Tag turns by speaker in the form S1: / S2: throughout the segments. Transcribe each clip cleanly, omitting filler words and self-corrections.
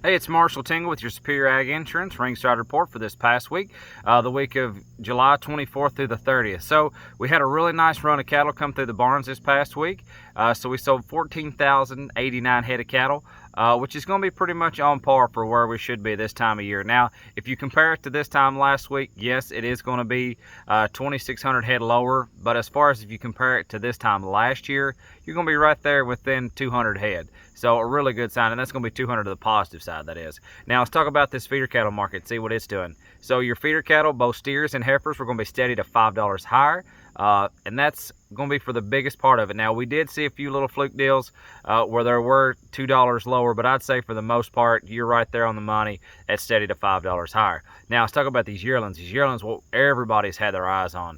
S1: Hey, it's Marshall Tingle with your Superior Ag Insurance Ringside report for this past week, the week of July 24th through the 30th. So we had a really nice run of cattle come through the barns this past week. So we sold 14,089 head of cattle, which is going to be pretty much on par for where we should be this time of year. Now, if you compare it to this time last week, yes, it is going to be 2,600 head lower. But as far as if you compare it to this time last year, you're going to be right there within 200 head. So a really good sign, and that's going to be 200 to the positive side, that is. Now let's talk about this feeder cattle market, see what it's doing. So your feeder cattle, both steers and heifers, we're going to be steady to $5 higher, and that's going to be for the biggest part of it. Now we did see a few little fluke deals where there were $2 lower, but I'd say for the most part, you're right there on the money at steady to $5 higher. Now let's talk about these yearlings. These yearlings, what everybody's had their eyes on.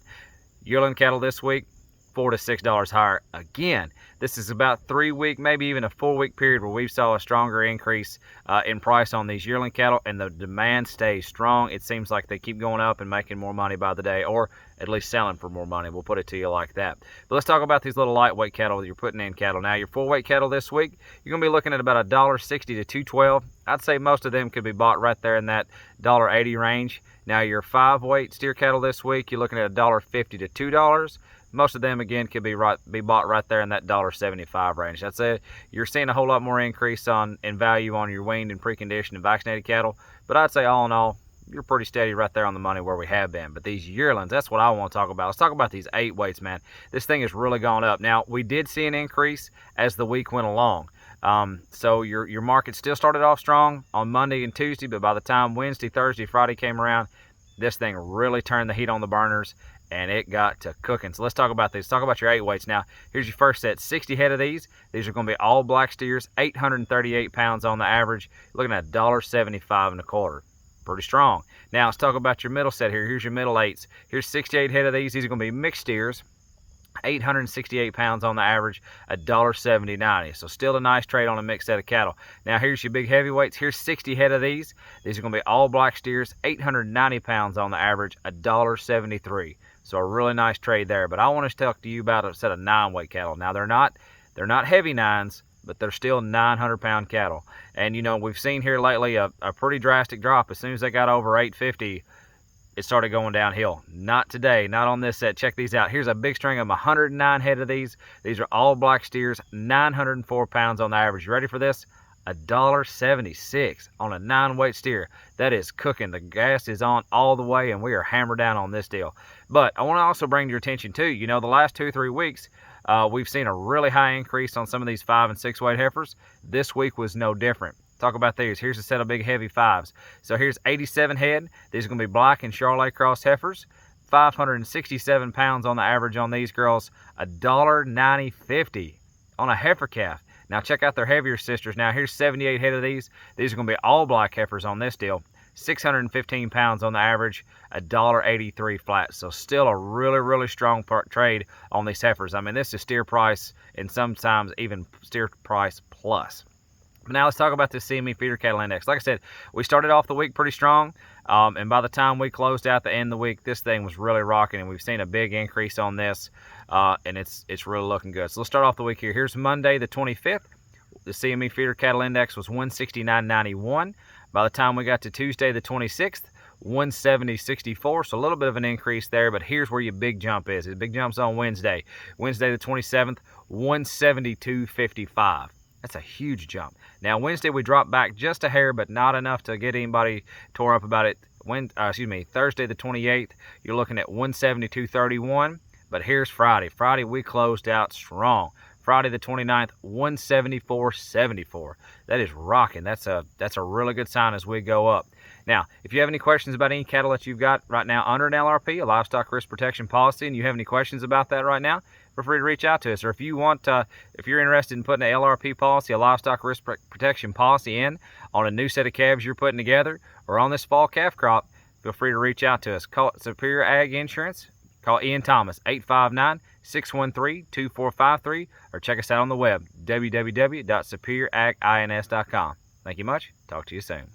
S1: Yearling cattle this week, $4 to $6 higher. Again, this is about 3 week, maybe even a 4 week period where we saw a stronger increase in price on these yearling cattle, and the demand stays strong. It seems like they keep going up and making more money by the day, or at least selling for more money. We'll put it to you like that. But let's talk about these little lightweight cattle that you're putting in cattle. Now your 4 weight cattle this week, you're going to be looking at about $1.60 to $2.12. I'd say most of them could be bought right there in that $1.80 range. Now your 5 weight steer cattle this week, you're looking at $1.50 to $2. Most of them, again, could be bought right there in that $1.75 range. That's it. You're seeing a whole lot more increase in value on your weaned and preconditioned and vaccinated cattle. But I'd say all in all, you're pretty steady right there on the money where we have been. But these yearlings, that's what I want to talk about. Let's talk about these 8 weights, man. This thing has really gone up. Now, we did see an increase as the week went along. So your market still started off strong on Monday and Tuesday, but by the time Wednesday, Thursday, Friday came around, this thing really turned the heat on the burners, and it got to cooking. So let's talk about these. Talk about your 8 weights. Now, here's your first set, 60 head of these. These are going to be all black steers, 838 pounds on the average. Looking at $1.75 and a quarter. Pretty strong. Now, let's talk about your middle set here. Here's your middle 8s. Here's 68 head of these. These are going to be mixed steers, 868 pounds on the average, $1.70. So still a nice trade on a mixed set of cattle. Now here's your big heavyweights. Here's 60 head of these. These are going to be all black steers, 890 pounds on the average, $1.73. So a really nice trade there. But I want to talk to you about a set of 9 weight cattle. Now they're not heavy 9s, but they're still 900 pound cattle. And you know, we've seen here lately a pretty drastic drop. As soon as they got over 850, it started going downhill. Not today, not on this set. Check these out. Here's a big string of 109 head of these. These are all black steers, 904 pounds on the average. You ready for this? $1.76 on a 9 weight steer. That is cooking. The gas is on all the way, and we are hammered down on this deal. But I want to also bring your attention to, you know, the last 2 or 3 weeks, we've seen a really high increase on some of these 5 and 6 weight heifers. This week was no different. Talk about these. Here's a set of big heavy 5s. So here's 87 head. These are going to be black and Charolais cross heifers. 567 pounds on the average on these girls. $1.90.50 on a heifer calf. Now check out their heavier sisters. Now here's 78 head of these. These are going to be all black heifers on this deal. 615 pounds on the average, $1.83 flat. So still a really, really strong trade on these heifers. I mean, this is steer price and sometimes even steer price plus. Now let's talk about this CME feeder cattle index. Like I said, we started off the week pretty strong, and by the time we closed out the end of the week, this thing was really rocking, and we've seen a big increase on this, and it's really looking good. So let's start off the week here. Here's Monday the 25th. The CME feeder cattle index was 169.91. By the time we got to Tuesday the 26th, 170.64, so a little bit of an increase there, but here's where your big jump is. The big jump's on Wednesday. Wednesday the 27th, 172.55. That's a huge jump. Now, Wednesday we dropped back just a hair, but not enough to get anybody tore up about it. Thursday the 28th, you're looking at 172.31. But here's Friday. Friday we closed out strong. Friday the 29th, 174.74. That is rocking. That's a really good sign as we go up. Now, if you have any questions about any cattle that you've got right now under an LRP, a livestock risk protection policy, and you have any questions about that right now, feel free to reach out to us. Or if you want, if you're interested in putting an LRP policy, a livestock risk protection policy in on a new set of calves you're putting together, or on this fall calf crop, feel free to reach out to us. Call Superior Ag Insurance. Call Ian Thomas, 859-613-2453, or check us out on the web, www.superioragins.com. Thank you much. Talk to you soon.